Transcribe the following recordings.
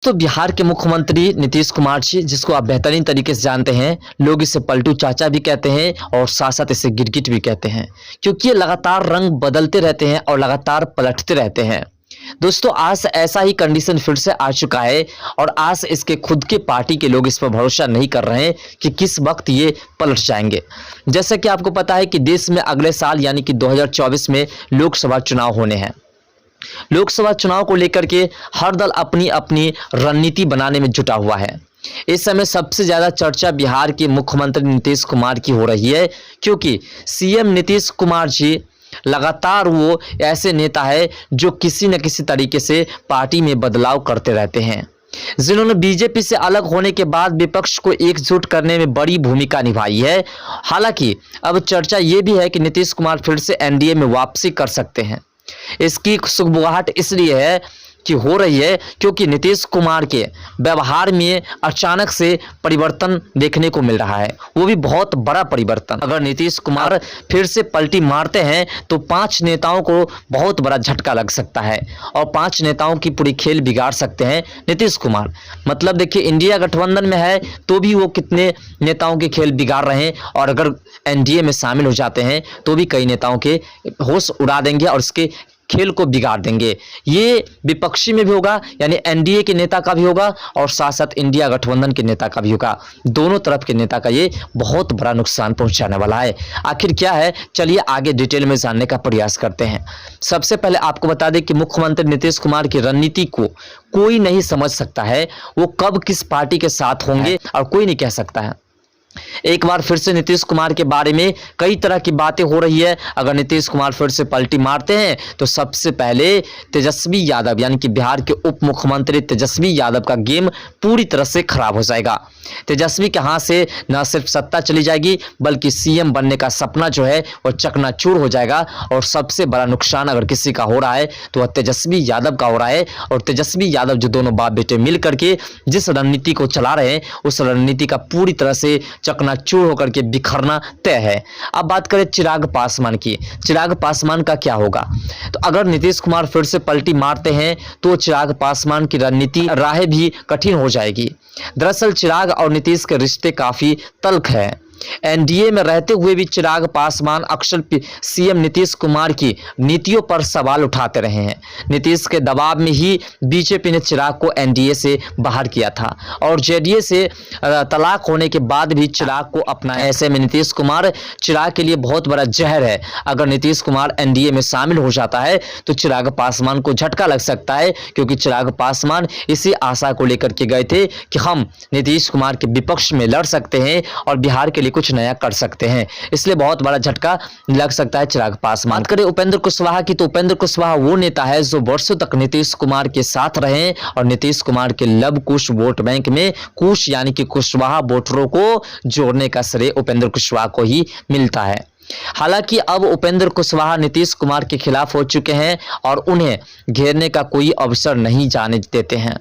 तो बिहार के मुख्यमंत्री नीतीश कुमार जी, जिसको आप बेहतरीन तरीके से जानते हैं, लोग इसे पलटू चाचा भी कहते हैं और साथ साथ इसे गिरगिट भी कहते हैं, क्योंकि ये लगातार रंग बदलते रहते हैं और लगातार पलटते रहते हैं। दोस्तों, आज ऐसा ही कंडीशन फिर से आ चुका है और आज इसके खुद के पार्टी के लोग इस पर भरोसा नहीं कर रहे हैं कि किस वक्त ये पलट जाएंगे। जैसा कि आपको पता है कि देश में अगले साल यानी कि 2024 में लोकसभा चुनाव होने हैं। लोकसभा चुनाव को लेकर के हर दल अपनी अपनी रणनीति बनाने में जुटा हुआ है। इस समय सबसे ज्यादा चर्चा बिहार के मुख्यमंत्री नीतीश कुमार की हो रही है, क्योंकि सीएम नीतीश कुमार जी लगातार वो ऐसे नेता है जो किसी न किसी तरीके से पार्टी में बदलाव करते रहते हैं, जिन्होंने बीजेपी से अलग होने के बाद विपक्ष को एकजुट करने में बड़ी भूमिका निभाई है। हालांकि अब चर्चा ये भी है कि नीतीश कुमार फिर से एनडीए में वापसी कर सकते हैं। इसकी सुगबुगाहट इसलिए है कि हो रही है क्योंकि नीतीश कुमार के व्यवहार में अचानक से परिवर्तन देखने को मिल रहा है, वो भी बहुत बड़ा परिवर्तन। अगर नीतीश कुमार फिर से पलटी मारते हैं तो 5 नेताओं को बहुत बड़ा झटका लग सकता है और 5 नेताओं की पूरी खेल बिगाड़ सकते हैं नीतीश कुमार। मतलब देखिए, इंडिया गठबंधन में है तो भी वो कितने नेताओं के खेल बिगाड़ रहे हैं, और अगर एनडीए में शामिल हो जाते हैं तो भी कई नेताओं के होश उड़ा देंगे और इसके खेल को बिगाड़ देंगे। ये विपक्षी में भी होगा, यानी एनडीए के नेता का भी होगा और साथ साथ इंडिया गठबंधन के नेता का भी होगा। दोनों तरफ के नेता का ये बहुत बड़ा नुकसान पहुंचाने वाला है। आखिर क्या है, चलिए आगे डिटेल में जानने का प्रयास करते हैं। सबसे पहले आपको बता दें कि मुख्यमंत्री नीतीश कुमार की रणनीति को कोई नहीं समझ सकता है, वो कब किस पार्टी के साथ होंगे और कोई नहीं कह सकता है। एक बार फिर से नीतीश कुमार के बारे में कई तरह की बातें हो रही है। अगर नीतीश कुमार फिर से पलटी मारते हैं तो सबसे पहले तेजस्वी यादव यानी कि बिहार के उप मुख्यमंत्री तेजस्वी यादव का गेम पूरी तरह से खराब हो जाएगा। तेजस्वी के हाथ से न सिर्फ सत्ता चली जाएगी बल्कि सीएम बनने का सपना जो है वो चकनाचूर हो जाएगा। और सबसे बड़ा नुकसान अगर किसी का हो रहा है तो वह तेजस्वी यादव का हो रहा है। और तेजस्वी यादव जो दोनों बाप बेटे मिल करके जिस रणनीति को चला रहे हैं, उस रणनीति का पूरी तरह से चकनाचूर होकर के बिखरना तय है। अब बात करें चिराग पासवान की। चिराग पासवान का क्या होगा? तो अगर नीतीश कुमार फिर से पलटी मारते हैं तो चिराग पासवान की रणनीति राहें भी कठिन हो जाएगी। दरअसल चिराग और नीतीश के रिश्ते काफी तल्ख है। एनडीए में रहते हुए भी चिराग पासवान अक्सर सीएम नीतीश कुमार की नीतियों पर सवाल उठाते रहे हैं। नीतीश के दबाव में ही बीजेपी ने चिराग को एनडीए से बाहर किया था और जेडीए से तलाक होने के बाद भी चिराग को अपनाया। ऐसे में नीतीश कुमार चिराग के लिए बहुत बड़ा जहर है। अगर नीतीश कुमार एनडीए में शामिल हो जाता है तो चिराग पासवान को झटका लग सकता है, क्योंकि चिराग पासवान इसी आशा को लेकर के गए थे कि हम नीतीश कुमार के विपक्ष में लड़ सकते हैं और बिहार के लिए कुछ नया कर सकते हैं। इसलिए बहुत बड़ा झटका लग सकता है चिराग पासवान। बात करें उपेंद्र कुशवाहा की, तो उपेंद्र कुशवाहा वो नेता है जो वर्षों तक नीतीश कुमार के साथ रहे और नीतीश कुमार के लव कुश वोट बैंक में कुश यानी कि कुशवाहा वोटरों को जोड़ने का श्रेय उपेंद्र कुशवाहा को ही मिलता है। हालांकि अब उपेंद्र कुशवाहा नीतीश कुमार के खिलाफ हो चुके हैं और उन्हें घेरने का कोई अवसर नहीं जाने देते हैं।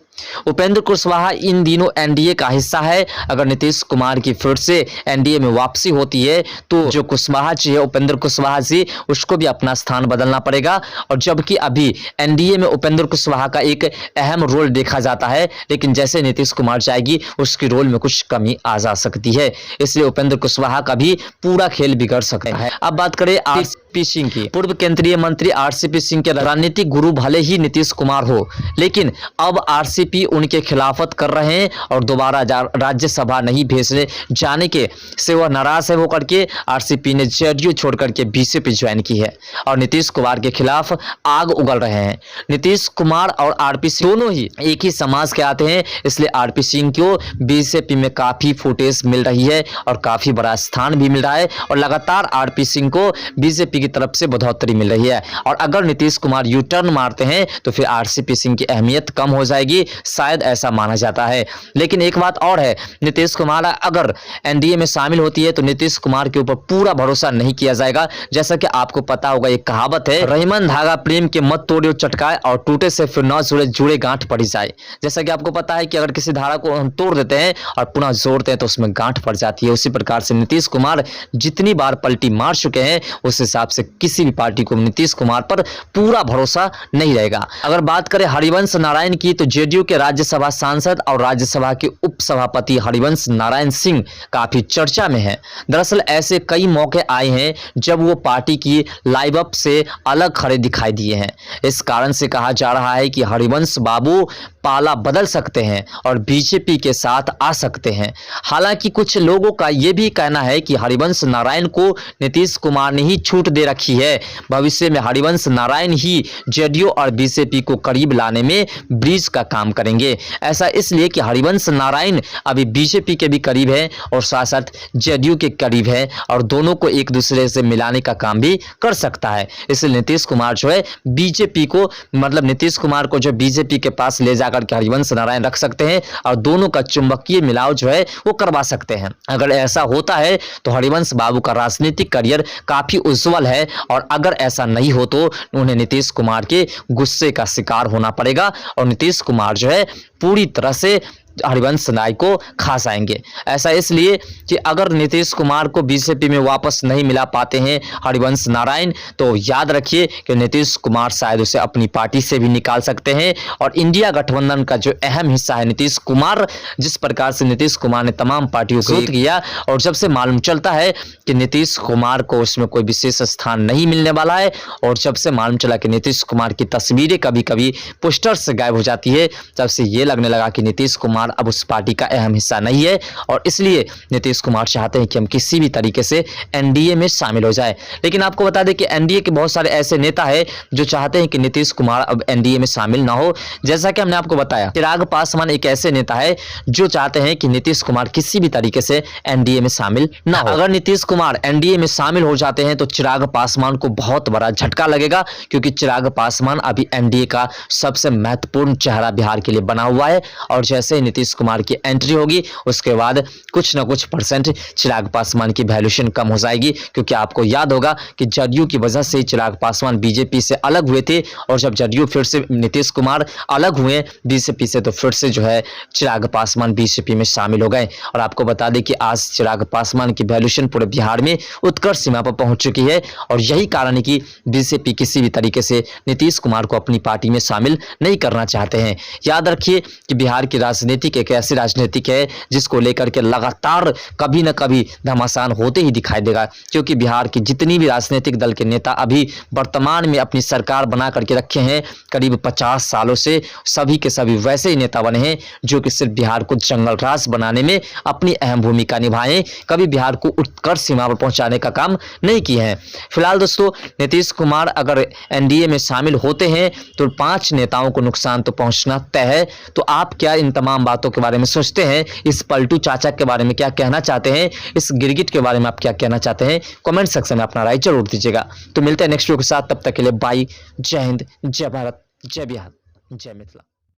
उपेंद्र कुशवाहा इन दिनों एनडीए का हिस्सा है। अगर नीतीश कुमार की फिर से एनडीए में वापसी होती है तो जो कुशवाहा जी है, उपेंद्र कुशवाहा जी, उसको भी अपना स्थान बदलना पड़ेगा। और जबकि अभी एनडीए में उपेंद्र कुशवाहा का एक अहम रोल देखा जाता है, लेकिन जैसे नीतीश कुमार जाएगी उसके रोल में कुछ कमी आ जा सकती है। इसलिए उपेंद्र कुशवाहा का भी पूरा खेल बिगड़ सकता है। अब बात करें आरसीपी सिंह की। पूर्व केंद्रीय मंत्री आरसीपी सिंह के राजनीतिक गुरु भले ही नीतीश कुमार हो, लेकिन अब आरसीपी उनके खिलाफत कर रहे हैं और दोबारा राज्यसभा नहीं भेजने जाने के से वह नाराज है। वो करके आरसीपी ने जेडीयू छोड़ करके बीजेपी ज्वाइन की है और नीतीश कुमार के खिलाफ आग उगल रहे हैं। नीतीश कुमार और आरपी सिंह दोनों ही एक ही समाज के आते हैं, इसलिए आरपी सिंह को बीजेपी में काफी फुटेज मिल रही है और काफी बड़ा स्थान भी मिल रहा है और लगातार आरपी सिंह को बीजेपी की तरफ से बढ़ोतरी मिल रही है। और अगर नीतीश कुमार यू टर्न मारते हैं तो फिर आरसीपी सिंह की अहमियत कम हो जाएगी, शायद ऐसा माना जाता है। लेकिन एक बात और है, नीतीश कुमार अगर एनडीए में शामिल होती है तो नीतीश कुमार के ऊपर पूरा भरोसा नहीं किया जाएगा। जैसा कि आपको पता होगा, एक कहावत है, रहीमन धागा प्रेम के मत तोड़ियो चटकाए और टूटे से फिर न जुड़े जुड़े गांठ पड़ जाए। जैसा कि आपको पता है कि अगर किसी धारा को हम तोड़ देते हैं और पुनः जोड़ते हैं तो उसमें गांठ पड़ जाती है। उसी प्रकार से नीतीश कुमार जितनी बार पलटी मार चुके हैं उस हिसाब हिसाब से किसी भी पार्टी को नीतीश कुमार पर पूरा भरोसा नहीं रहेगा। अगर बात करें हरिवंश नारायण की, तो जेडीयू के राज्यसभा सांसद और राज्यसभा के उपसभापति हरिवंश नारायण सिंह काफी चर्चा में हैं। दरअसल ऐसे कई मौके आए हैं जब वो पार्टी की लाइव अप से अलग खड़े दिखाई दिए हैं। इस कारण से कहा जा रहा है कि हरिवंश बाबू पाला बदल सकते हैं और बीजेपी के साथ आ सकते हैं। हालांकि कुछ लोगों का यह भी कहना है कि हरिवंश नारायण को नीतीश कुमार ने ही छूट दे रखी है। भविष्य में हरिवंश नारायण ही जेडीयू और बीजेपी को करीब लाने में ब्रिज का काम करेंगे। ऐसा इसलिए कि हरिवंश नारायण अभी बीजेपी के भी करीब है और साथ साथ जेडीयू के करीब है और दोनों को एक दूसरे से मिलाने का काम भी कर सकता है। इसलिए नीतीश कुमार जो है बीजेपी को, मतलब नीतीश कुमार को जो बीजेपी के पास ले जाकर के हरिवंश नारायण रख सकते हैं और दोनों का चुंबकीय मिलाव जो है वो करवा सकते हैं। अगर ऐसा होता है तो हरिवंश बाबू का राजनीतिक करियर काफी उज्जवल है और अगर ऐसा नहीं हो तो उन्हें नीतीश कुमार के गुस्से का शिकार होना पड़ेगा और नीतीश कुमार जो है पूरी तरह से हरिवंश नारायण को खास आएंगे। ऐसा इसलिए कि अगर नीतीश कुमार को बीजेपी में वापस नहीं मिला पाते हैं हरिवंश नारायण, तो याद रखिए कि नीतीश कुमार शायद उसे अपनी पार्टी से भी निकाल सकते हैं। और इंडिया गठबंधन का जो अहम हिस्सा है नीतीश कुमार, जिस प्रकार से नीतीश कुमार ने तमाम पार्टियों को किया और जब से मालूम चलता है कि नीतीश कुमार को उसमें कोई विशेष स्थान नहीं मिलने वाला है और जब से मालूम चला कि नीतीश कुमार की तस्वीरें कभी कभी पोस्टर से गायब हो जाती है, तब से ये लगने लगा कि नीतीश कुमार अब उस पार्टी का अहम हिस्सा नहीं है और इसलिए नीतीश कुमार चाहते हैं कि हम किसी भी तरीके से एनडीए में शामिल हो जाए। लेकिन आपको बता दें कि एनडीए के बहुत सारे ऐसे नेता हैं जो चाहते हैं कि नीतीश कुमार अब एनडीए में शामिल ना हो। जैसा कि हमने आपको बताया, चिराग पासवान एक ऐसे नेता है जो चाहते हैं कि नीतीश कुमार किसी भी तरीके से एनडीए में शामिल ना हो। अगर नीतीश कुमार एनडीए में शामिल हो जाते हैं तो चिराग पासवान को बहुत बड़ा झटका लगेगा, क्योंकि चिराग पासवान अभी एनडीए का सबसे महत्वपूर्ण चेहरा बिहार के लिए बना हुआ है और जैसे ही नीतीश कुमार की एंट्री होगी उसके बाद कुछ ना कुछ परसेंट चिराग पासवान की वैल्यूएशन कम हो जाएगी। क्योंकि आपको याद होगा कि जदयू की वजह से चिराग पासवान बीजेपी से अलग हुए थे और जब जदयू फिर से नीतीश कुमार अलग हुए बीजेपी से तो फिर से जो है चिराग पासवान बीजेपी में शामिल हो गए। और आपको बता दें कि आज चिराग पासवान की वैल्यूएशन पूरे बिहार में उत्कर्ष सीमा पर पहुंच चुकी है और यही कारण है कि बीजेपी किसी भी तरीके से नीतीश कुमार को अपनी पार्टी में शामिल नहीं करना चाहते हैं। याद रखिए कि बिहार की राजनीति एक ऐसी राजनीतिक है जिसको लेकर के लगातार कभी न कभी घमासान होते ही दिखाई देगा, क्योंकि बिहार की जितनी भी राजनीतिक दल के नेता अभी वर्तमान में अपनी सरकार बना करके रखे हैं करीब 50 सालों से, सभी के सभी वैसे ही नेता बने हैं जो कि सिर्फ बिहार को जंगल राज बनाने में अपनी अहम भूमिका निभाएं, कभी बिहार को उत्कर्ष सीमा पर पहुंचाने का काम नहीं किए हैं। फिलहाल दोस्तों, नीतीश कुमार अगर एनडीए में शामिल होते हैं तो 5 नेताओं को नुकसान तो पहुंचना तय है। तो आप क्या इन तमाम बातों के बारे में सोचते हैं? इस पलटू चाचा के बारे में क्या कहना चाहते हैं? इस गिरगिट के बारे में आप क्या कहना चाहते हैं? कमेंट सेक्शन में अपना राय जरूर दीजिएगा। तो मिलते हैं नेक्स्ट वीडियो के साथ, तब तक के लिए बाय। जय हिंद, जय भारत, जय बिहार, जय मिथिला।